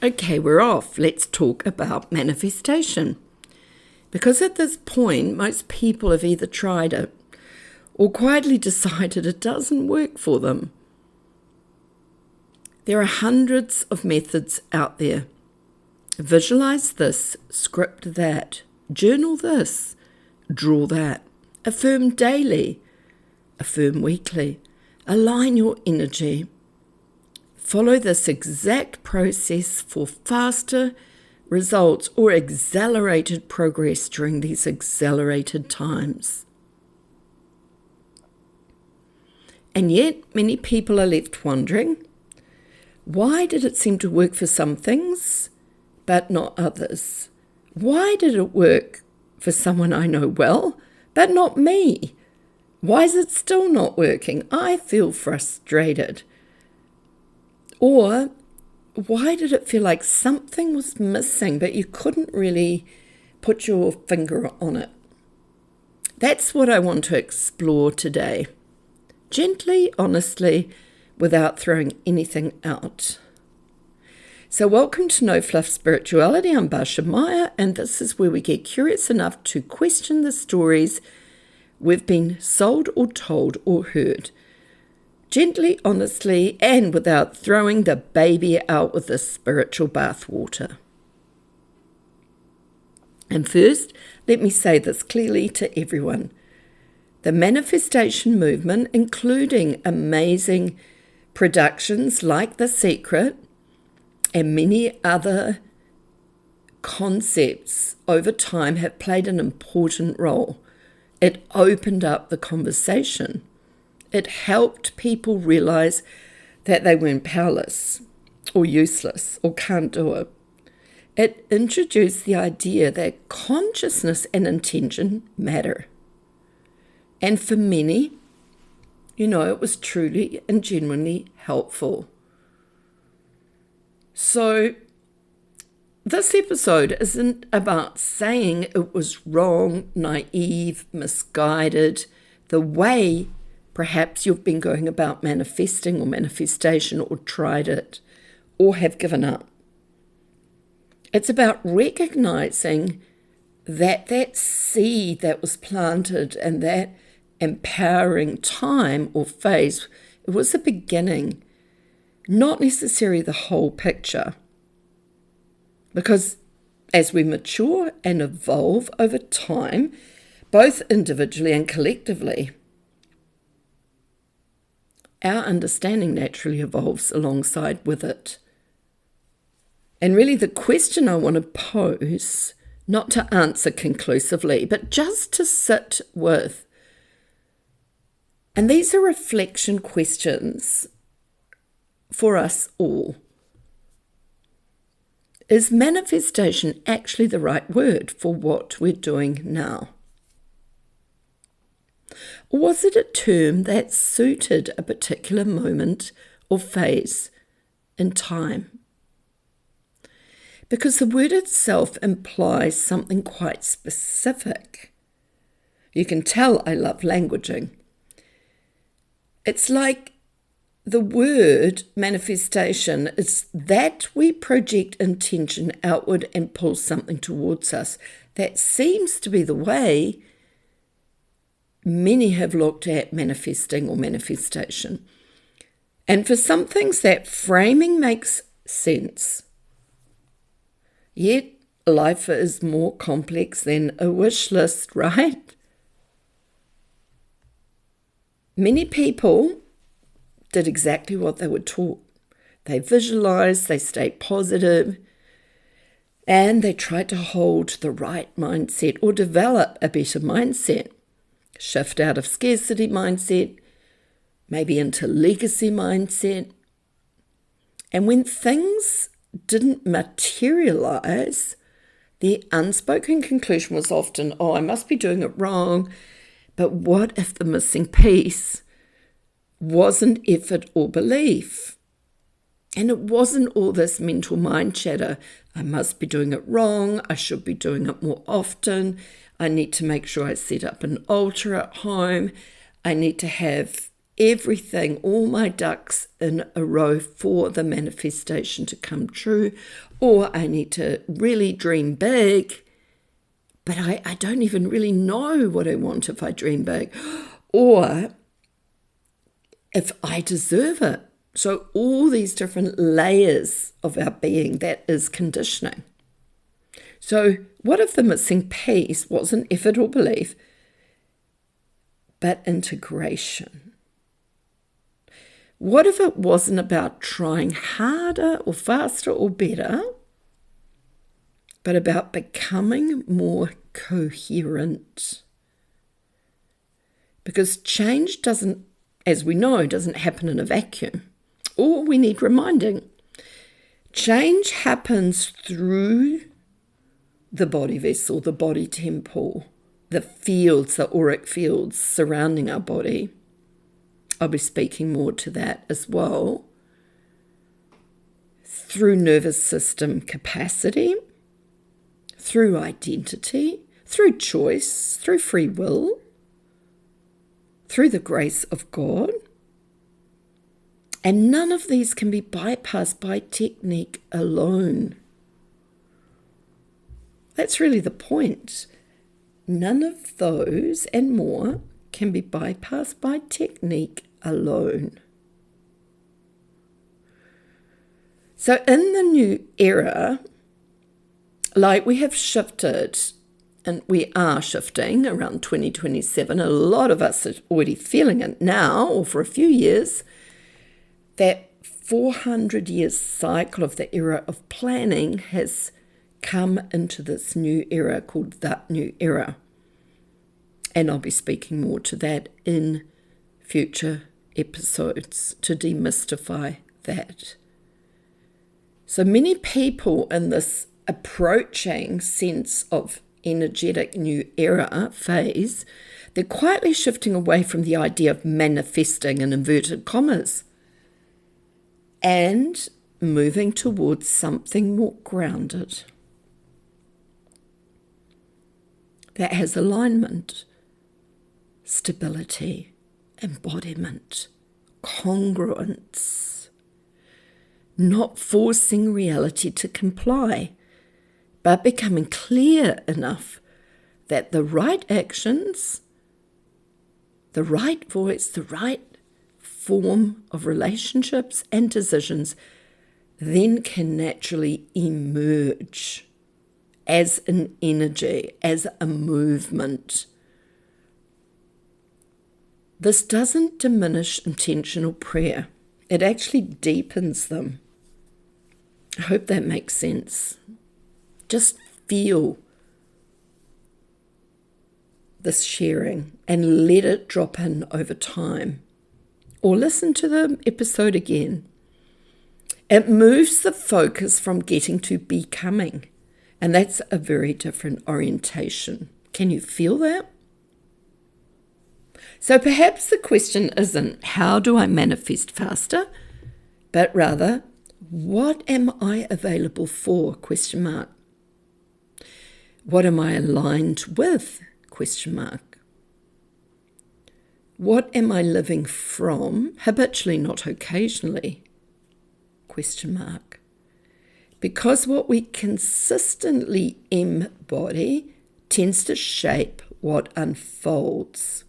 Okay, we're off. Let's talk about manifestation. Because at this point, most people have either tried it or quietly decided it doesn't work for them. There are hundreds of methods out there. Visualize this, script that, journal this, draw that, affirm daily, affirm weekly, align your energy. Follow this exact process for faster results or accelerated progress during these accelerated times. And yet, many people are left wondering, why did it seem to work for some things, but not others? Why did it work for someone I know well, but not me? Why is it still not working? I feel frustrated. Or why did it feel like something was missing, but you couldn't really put your finger on it? That's what I want to explore today. Gently, honestly, without throwing anything out. So welcome to No Fluff Spirituality. I'm Bascha Meier, and this is where we get curious enough to question the stories we've been sold or told or heard. Gently, honestly, and without throwing the baby out with the spiritual bathwater. And first, let me say this clearly to everyone. The manifestation movement, including amazing productions like The Secret and many other concepts over time, have played an important role. It opened up the conversation. It helped people realize that they weren't powerless or useless or can't do it. It introduced the idea that consciousness and intention matter. And for many, it was truly and genuinely helpful. So this episode isn't about saying it was wrong, naive, misguided, the way perhaps you've been going about manifesting or manifestation or tried it or have given up. It's about recognizing that seed that was planted and that empowering time or phase, it was the beginning, not necessarily the whole picture. Because as we mature and evolve over time, both individually and collectively, our understanding naturally evolves alongside with it. And really the question I want to pose, not to answer conclusively, but just to sit with. And these are reflection questions for us all. Is manifestation actually the right word for what we're doing now? Or was it a term that suited a particular moment or phase in time? Because the word itself implies something quite specific. You can tell I love languaging. It's like the word manifestation is that we project intention outward and pull something towards us. That seems to be the way many have looked at manifesting or manifestation. And for some things, that framing makes sense. Yet, life is more complex than a wish list, right? Many people did exactly what they were taught. They visualized, they stayed positive, and they tried to hold the right mindset or develop a better mindset. Shift out of scarcity mindset, maybe into legacy mindset. And when things didn't materialize, the unspoken conclusion was often, I must be doing it wrong. But what if the missing piece wasn't effort or belief? And it wasn't all this mental mind chatter. I must be doing it wrong. I should be doing it more often. I need to make sure I set up an altar at home. I need to have everything, all my ducks in a row for the manifestation to come true, or I need to really dream big, but I don't even really know what I want if I dream big, or if I deserve it. So all these different layers of our being, that is conditioning. So what if the missing piece wasn't effort or belief, but integration? What if it wasn't about trying harder or faster or better, but about becoming more coherent? Because change doesn't, as we know, doesn't happen in a vacuum. Or we need reminding. Change happens through the body vessel, the body temple, the fields, the auric fields surrounding our body. I'll be speaking more to that as well. Through nervous system capacity, through identity, through choice, through free will, through the grace of God. And none of these can be bypassed by technique alone. That's really the point. None of those and more can be bypassed by technique alone. So in the new era, like we have shifted, and we are shifting around 2027, a lot of us are already feeling it now, or for a few years, that 400 years cycle of the era of planning has come into this new era called the new era. And I'll be speaking more to that in future episodes to demystify that. So many people in this approaching sense of energetic new era phase, they're quietly shifting away from the idea of manifesting in inverted commas and moving towards something more grounded that has alignment, stability, embodiment, congruence, not forcing reality to comply, but becoming clear enough that the right actions, the right voice, the right form of relationships and decisions then can naturally emerge as an energy, as a movement. This doesn't diminish intentional prayer. It actually deepens them. I hope that makes sense. Just feel this sharing and let it drop in over time. Or listen to the episode again. It moves the focus from getting to becoming. And that's a very different orientation. Can you feel that? So perhaps the question isn't, how do I manifest faster? But rather, what am I available for? ? What am I aligned with? ? What am I living from, habitually, not occasionally? ? Because what we consistently embody tends to shape what unfolds.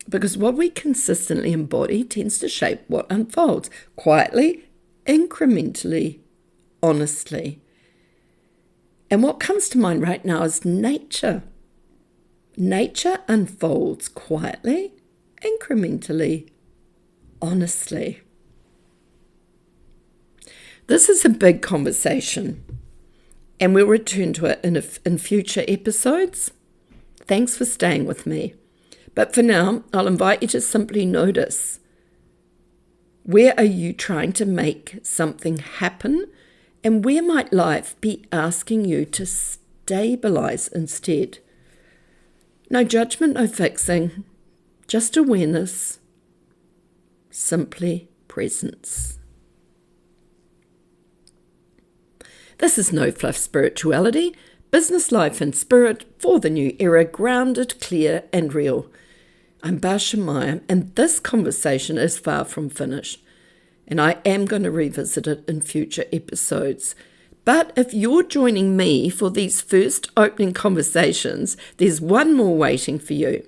Because what we consistently embody tends to shape what unfolds, quietly, incrementally, honestly. And what comes to mind right now is nature. Nature unfolds quietly, incrementally, honestly. This is a big conversation, and we'll return to it in future episodes. Thanks for staying with me. But for now, I'll invite you to simply notice, where are you trying to make something happen, and where might life be asking you to stabilize instead? No judgment, no fixing, just awareness, simply presence. This is No Fluff Spirituality, business life and spirit for the new era, grounded, clear and real. I'm Bascha Meier, and this conversation is far from finished, and I am going to revisit it in future episodes. But if you're joining me for these first opening conversations, there's one more waiting for you.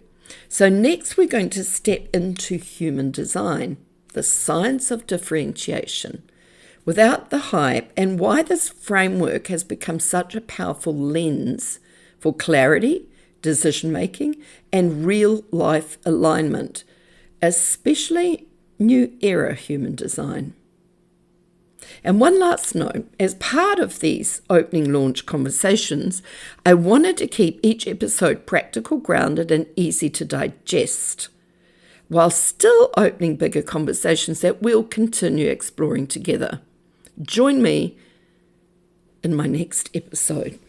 So next we're going to step into human design, the science of differentiation, without the hype, and why this framework has become such a powerful lens for clarity, decision-making, and real-life alignment, especially new era human design. And one last note, as part of these opening launch conversations, I wanted to keep each episode practical, grounded, and easy to digest, while still opening bigger conversations that we'll continue exploring together. Join me in my next episode.